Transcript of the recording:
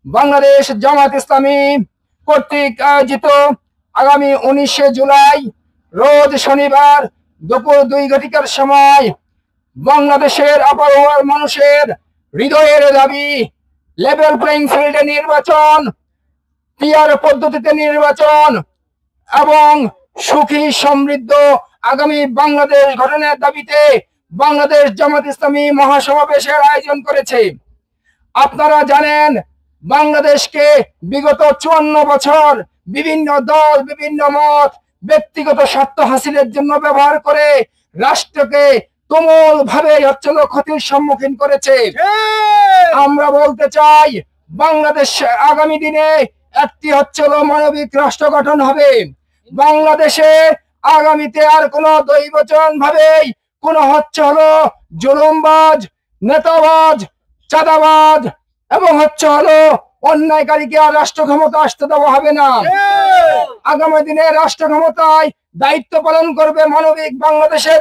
বাংলাদেশ জামাত ইসলামী কর্তৃক আয়োজিত আগামী 19 জুলাই রোজ শনিবার দুপুর 2 ঘটিকার সময় বাংলাদেশের আপামর মানুষের হৃদয়ের দাবি লেভেল প্লেইং ফিল্ডে নির্বাচন, পিআর পদ্ধতিতে নির্বাচন এবং সুখী সমৃদ্ধ আগামী বাংলাদেশ গঠনের দাবিতে বাংলাদেশ জামাত ইসলামী মহাসমাবেশের আয়োজন করেছে। আপনারা জানেন, বাংলাদেশকে বিগত 54 বছর বিভিন্ন দল, বিভিন্ন মত, ব্যক্তিগত স্বার্থ হাসিলের জন্য ব্যবহার করে রাষ্ট্রকে তুমুল ভাবে ক্ষতির সম্মুখীন করেছে। আমরা বলতে চাই, বাংলাদেশ আগামী দিনে একটি মানবিক রাষ্ট্র গঠন হবে। বাংলাদেশে আগামীতে আর কোন দৈবচন ভাবেই কোন জুলুমবাজ, নেতাবাজ, চাঁদাবাজ এবং অন্যায়কারীকে আর রাষ্ট্র ক্ষমতা আসতে দেওয়া হবে না। আগামী দিনে রাষ্ট্র ক্ষমতায় দায়িত্ব পালন করবে মানবিক বাংলাদেশে